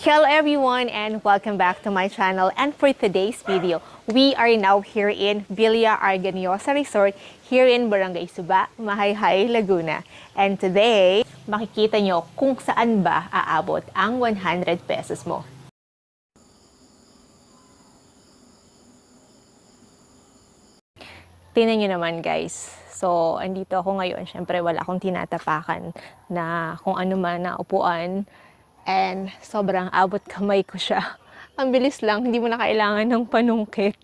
Hello everyone and welcome back to my channel, and for today's video, we are now here in Villa Arganiosa Resort here in Barangay Suba, Mahayhay, Laguna. And today, makikita nyo kung saan ba aabot ang 100 pesos mo. Tingnan nyo naman guys. So, andito ako ngayon. Siyempre, wala akong tinatapakan na kung ano man na upuan. And sobrang abot kamay ko siya. Ang bilis lang, hindi mo na kailangan ng panungkit.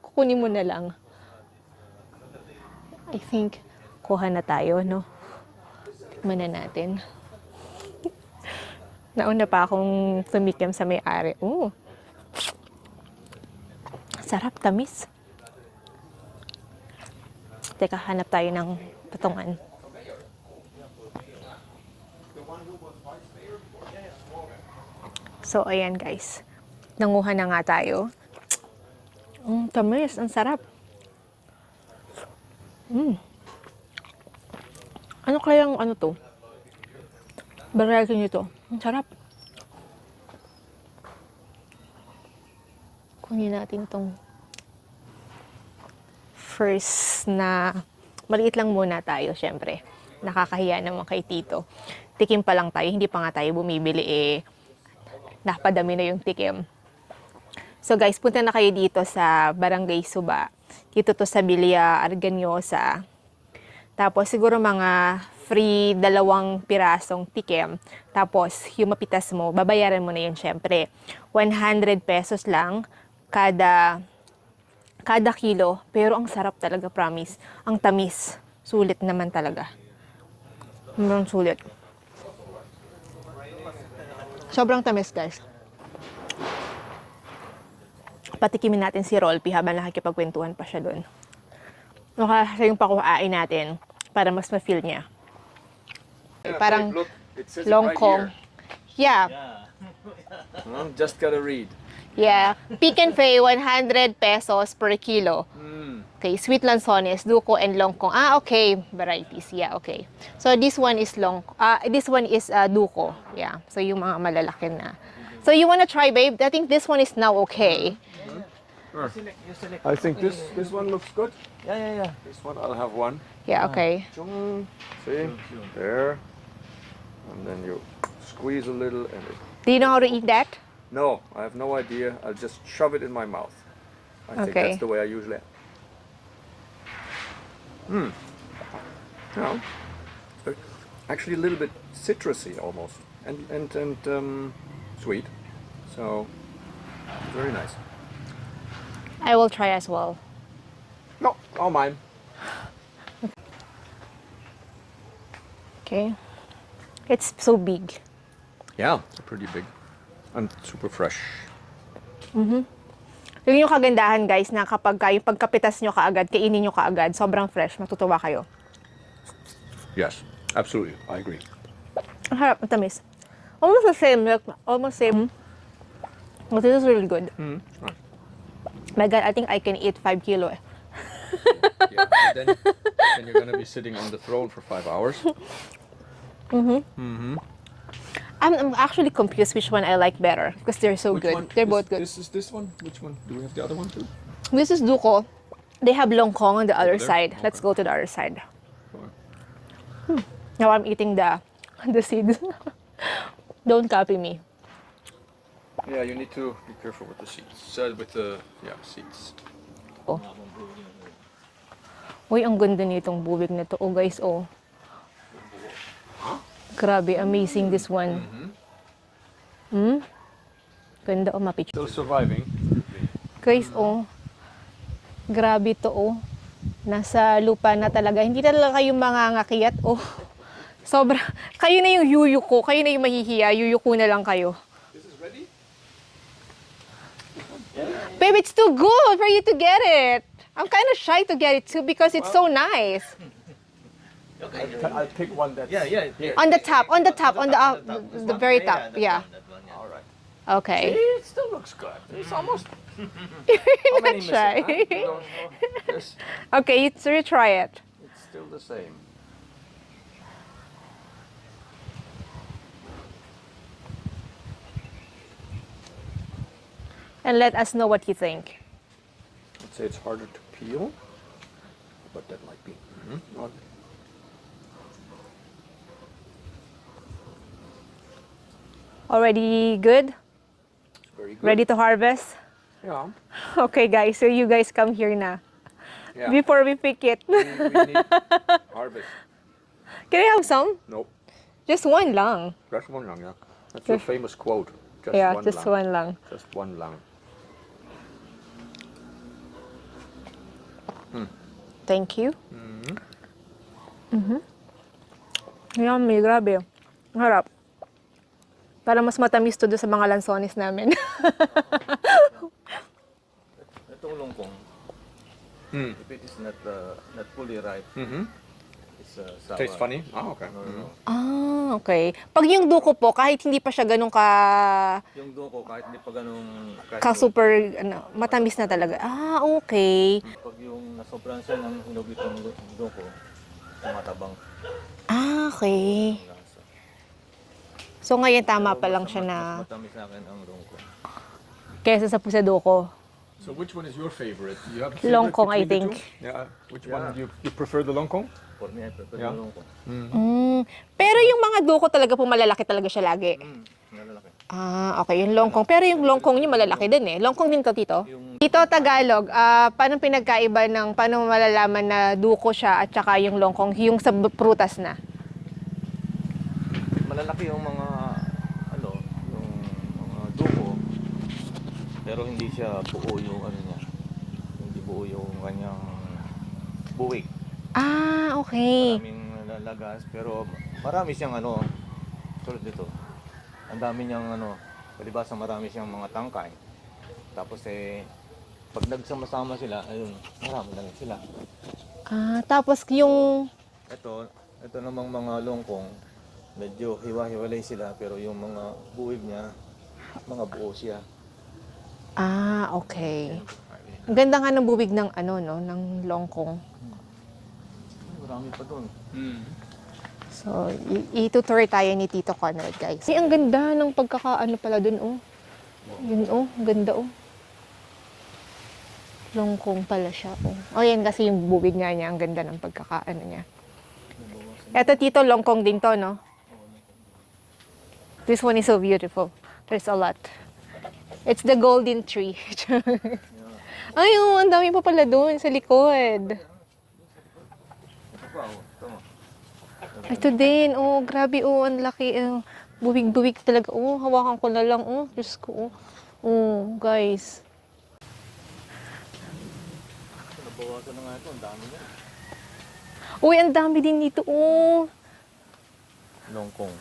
Kukunin mo na lang. I think, kuha na tayo, no? Tikman na natin. Nauna pa akong tumikim sa may-ari. Ooh. Sarap, tamis. Teka, hanap tayo ng patungan. So, ayan guys. Nanguha na nga tayo. Tamis. Ang sarap. Ano kayang ano to? Variety nito. Ang sarap. Kunin natin tong first na maliit lang muna tayo, syempre. Nakakahiya naman kay Tito. Tikim pa lang tayo. Hindi pa nga tayo bumibili napadami na yung tikim. So guys, punta na kayo dito sa Barangay Suba. Dito to sa Villa Arganiosa. Tapos siguro mga free 2 pirasong tikim. Tapos yung mapitas mo, babayaran mo na yun syempre. 100 pesos lang kada kilo. Pero ang sarap talaga, promise. Ang tamis. Sulit naman talaga. Sobrang sulit. Sobrang tamis, guys. Patikimin natin si Rolpy habang nakikipagkwentuhan pa siya doon. Siya yung pakuhain natin para mas ma-feel niya. Parang longkong. Yeah. Just gotta read. Yeah. Pick and Pay, 100 pesos per kilo. Okay, sweet lanzones, duko, and longkong. Okay. Varieties. Yeah, okay. So this one is duko. Yeah. So yung mga malalaki na. So you wanna try, babe? I think this one is now okay. Sure. I think this one looks good. Yeah. This one, I'll have one. Yeah, okay. See? There. And then you squeeze a little and it... Do you know how to eat that? No, I have no idea. I'll just shove it in my mouth. I think that's the way I usually... No. Actually a little bit citrusy almost. And sweet. So, very nice. I will try as well. No, all mine. Okay. It's so big. Yeah, it's pretty big. And super fresh. Yun yung kagandahan, guys, na kapag yung pagkapitas nyo kaagad, kainin nyo kaagad, sobrang fresh, matutuwa kayo. Yes, absolutely. I agree. Ang harap, ang tamis. Almost the same, almost same. But this is really good. My God, I think I can eat 5 kilo. Yeah, then you're gonna be sitting on the throne for 5 hours. I'm actually confused which one I like better because they're so good. They're both good. This is this one. Which one? Do we have the other one too? This is duko. They have longkong on the other there? side. Okay. Let's go to the other side. Sure. Now I'm eating the seeds. Don't copy me. Yeah, you need to be careful with the seeds. Seeds. Oh. Uy, ang ganda nitong bubig na to. Oh, guys, oh. Grabe, amazing this one. Ganda, oh, mapicture. Still surviving. Guys, oh. Grabe to, oh. Nasa lupa na talaga. Hindi talaga kayong mangangakiyat, oh. Sobra. Kayo na yung yuyuko. Kayo na yung mahihiya. Yuyuko na lang kayo. This is ready? Babe, it's too good for you to get it. I'm kind of shy to get it too because it's so nice. Okay. I'll pick one that's... Yeah. Here. On the top, on the very top. Yeah. All right. Okay. See, it still looks good. It's almost... You're not many missing, shy. huh? You don't know. Yes, Okay, so retry it. it's still the same. And let us know what you think. I'd say it's harder to peel, but that might be. Already good? Very good. Ready to harvest? Yeah. Okay guys, so you guys come here na. Yeah. Before we pick it. we need harvest. Can I have some? Nope. Just one lang. Just one lang, yeah. That's your famous quote. Just Yeah, one just lang. one lang. Just one lang. Thank you. Yummy, grabe. Ang harap. Para mas matamis to doon sa mga lansones namin. Itong longkong, if it is not fully ripe, it's sour. Tastes funny? Oh, okay. No. Ah, okay. Pag yung duko po, kahit hindi pa siya ganun Yung duko, kahit hindi pa ganun ka super, matamis na talaga. Ah, okay. Pag yung nasobrahan siya ng hinog itong duko, tumatabang Ah, okay. yung lasa. So ngayon tama pa Pero lang siya na mas matamis sa akin ang longkong. kesa sa pusaduko. So which one is your favorite? You have a Longkong, I between the think. two? Yeah. Which Yeah. one do you prefer the longkong? For me, I prefer Yeah. yung longkong. Pero yung mga duko talaga po malalaki talaga siya lagi. Malalaki. Ah, okay. Yung longkong. Pero yung longkong niyo malalaki din eh. Longkong din to, Tito? Yung Tito, Tagalog, paano pinagkaiba ng, paano malalaman na duko siya at saka yung longkong, yung sa prutas na? malalaki yung mga yung mga duko, pero hindi siya buo yung niya. Hindi buo yung kanyang buwig. Ah, okay. Maraming nalalagas, pero marami siyang tulad dito. Ang dami niyang palibasa marami siyang mga tangkay. Tapos pag nagsama-sama sila, ayun, marami na rin sila. Ah, tapos yung, Ito namang mga longkong, medyo hiwa-hiwalay sila, pero yung mga buwig niya, mga buo siya. ah, okay. Ang ganda nga ng bubig ng ng longkong. Marami pa doon. So, itutour tayo ni Tito Conrad, guys. Ay, ang ganda ng pagkakaano pala dun, oh. Yun, oh. Ang ganda, oh. Longkong pala siya, oh. Oh, yan kasi yung bubig nga niya. Ang ganda ng pagkakaano niya. Eto, Tito, longkong din to, no? This one is so beautiful. There's a lot. It's the golden tree. Ay, oh, ang dami pa pala dun sa likod. Ito pa, ito mo. Ito din, oh, grabe, oh, ang laki, buwig-buwig talaga, oh, hawakan ko na lang, oh, Diyos ko, oh, guys. Nabawasan na nga ito, ang dami niya. Uy, ang dami din dito, oh. Longkong.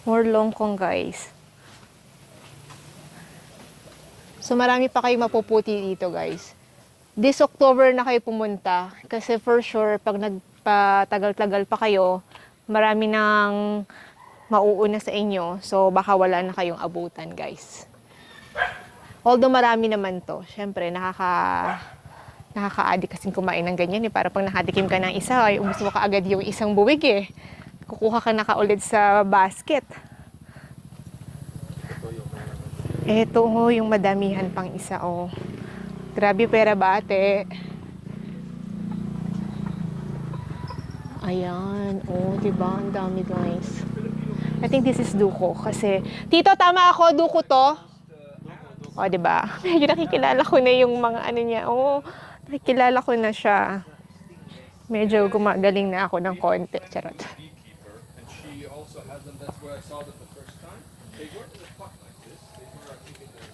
More longkong, guys. So, marami pa kayo mapuputi dito, guys. This October na kayo pumunta, kasi for sure, pag nagpatagal-tagal pa kayo, marami nang mauuna sa inyo. So, baka wala na kayong abutan, guys. Although marami naman to, syempre, nakaka-addict kasing kumain ng ganyan eh. Para pag nakatikim ka ng isa, ay gusto mo ka agad yung isang buwig eh. Kukuha ka na kaulit sa basket. Ito oh, yung madamihan pang isa oh. Grabe pera ba ate? Ayan, oh, diba? Ang dami guys. I think this is duko kasi, Tito, tama ako, duko to? O, diba? Medyo nakikilala ko na yung mga ano niya. Oh, nakikilala ko na siya. Medyo gumagaling na ako ng konti. Charot. And she also has them. That's where I saw them the first time. They weren't in a pot like this. They were, I think, in their.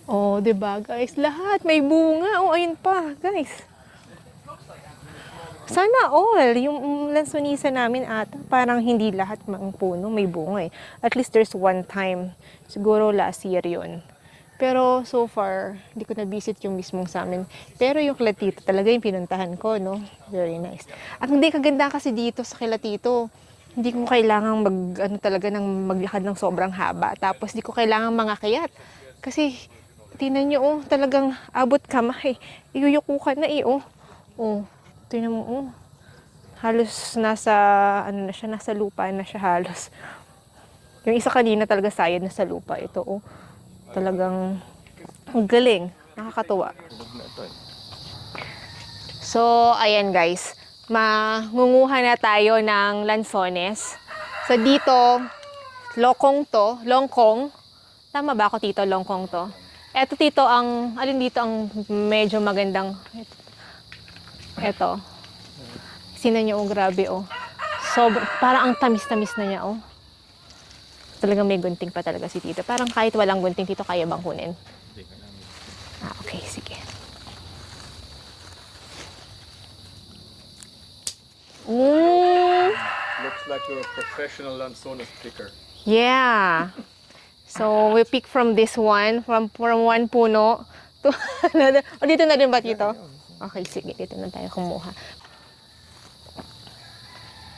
Oh, diba guys? Lahat may bunga. Oh, ayun pa, guys. Sana all. Yung lansonisa namin ata, parang hindi lahat ng puno may bunga eh. At least there's one time. Siguro last year yun. Pero so far, hindi ko na-visit yung mismong sa amin. Pero yung Kilatito talaga yung pinuntahan ko, no? Very nice. At hindi kaganda kasi dito sa Kilatito. Hindi ko kailangang talaga maglakad ng sobrang haba. Tapos hindi ko kailangang mangakayat. Kasi, tingnan nyo, oh, talagang abot kamay. Iyuyuko ka na eh, oh. Oh, tingnan mo, oh. Halos nasa, nasa lupa na siya halos. Yung isa kanina talaga sayad na sa lupa. Ito, oh. Talagang ang galing. Nakakatuwa. Tulog na ito eh. So, ayan guys. Mangunguha na tayo ng lansones. So, dito, longkong. Tama ba ako, Tito? Longkong to. Eto, Tito, alin dito ang medyo magandang, eto. Sino niyo, oh, grabe, oh. Parang ang tamis-tamis na niya, oh. Talagang may gunting pa talaga si Tito. Parang kahit walang gunting, Tito, kaya bang kunin? Okay, sige. Looks like you're a professional Lanzones picker. Yeah. So, we pick from this one, from one puno to another. O, dito na rin ba, Tito? Okay, sige. Dito na tayo kumuha.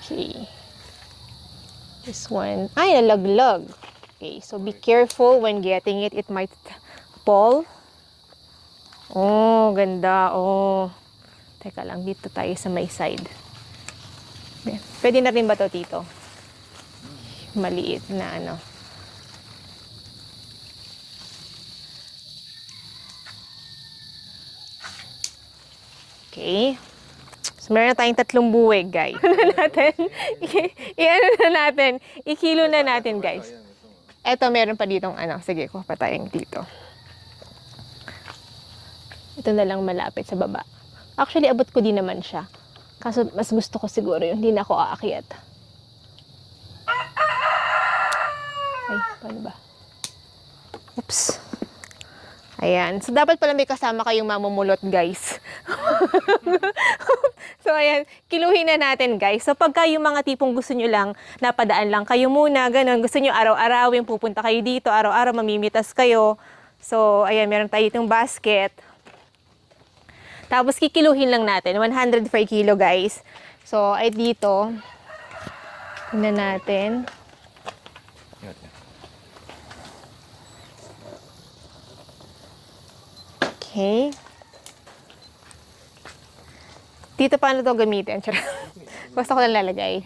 Okay. This one. Ay, nalaglag. Okay, so be careful when getting it. It might fall. Oh, ganda. Oh. Teka lang, dito tayo sa may side. Pwede na rin ba to, Tito? Maliit na ano. Okay. So, meron na tayong 3 buwig, guys. I-ano na natin. I-kilo na natin, guys. Eto, meron pa ditong ano. Sige, kuha pa tayong dito. Ito na lang malapit sa baba. Actually, abot ko din naman siya. Kaso, mas gusto ko siguro yung hindi na ako aakyat. Ay, paano ba? Oops. Ayan. So, dapat pala may kasama kayong mamumulot, guys. So, ayan. Kiluhin na natin, guys. So, pagka yung mga tipong gusto nyo lang, napadaan lang kayo muna, ganun. Gusto nyo araw-arawin, pupunta kayo dito, araw-araw mamimitas kayo. So, ayan, meron tayo itong basket. Tapos, kikiluhin lang natin. 100 per kilo, guys. So, ay dito. Tingnan natin. Okay. Dito, paano to gamitin? Basta ko lang lalagay.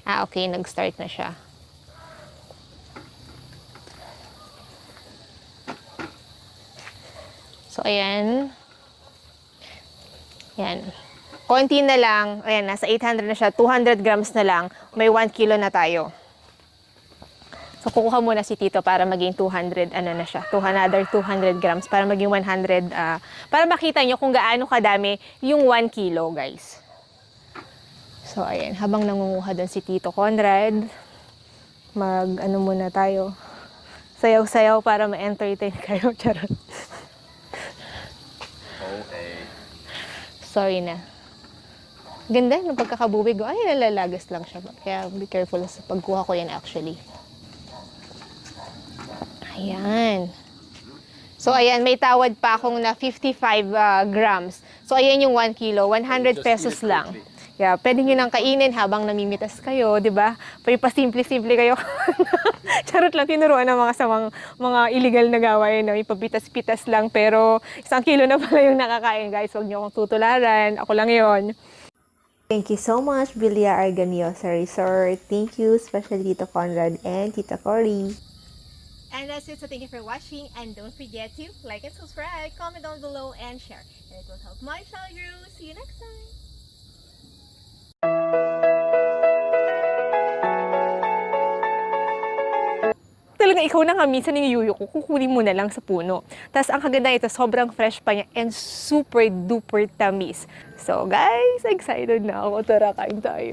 Ah, okay. Nag-start na siya. So, ayan. Yan. Konti na lang. Ayan, nasa 800 na siya. 200 grams na lang. May 1 kilo na tayo. So, kukuha muna si Tito para maging 200, ano na siya, another 200 grams para maging 100, para makita nyo kung gaano kadami yung 1 kilo, guys. So, ayan, habang nangunguha doon si Tito Conrad, ano muna tayo, sayaw-sayaw para ma-entertain kayo, charot. Okay. Sorry na. Ganda ng pagkakabuwig. Ay, nalalagas lang siya. Kaya be careful sa pagkuha ko yan actually. Ayan. So, ayan, may tawad pa akong na 55 grams. So, ayan yung 1 kilo. 100 pesos lang. Yeah, pwede nyo nang kainin habang namimitas kayo, di ba? Pwede pa simple-simple kayo. Charot lang, tinuruan ng mga illegal na gawain. No? Ipapitas-pitas lang, pero 1 kilo na pala yung nakakain, guys. Huwag nyo akong tutularan. Ako lang yon. Thank you so much, Villa Arganiosa Resort. Thank you, especially Tito Conrad and Tita Cory. And that's it. So thank you for watching. And don't forget to like and subscribe, comment down below, and share. And it will help my channel grow. See you next time. Talaga ikaw na nga minsan yung yuyo ko, kukunin mo na lang sa puno. Tapos ang kaganda ito, sobrang fresh pa niya and super duper tamis. So guys, excited na ako. Tara, kain tayo.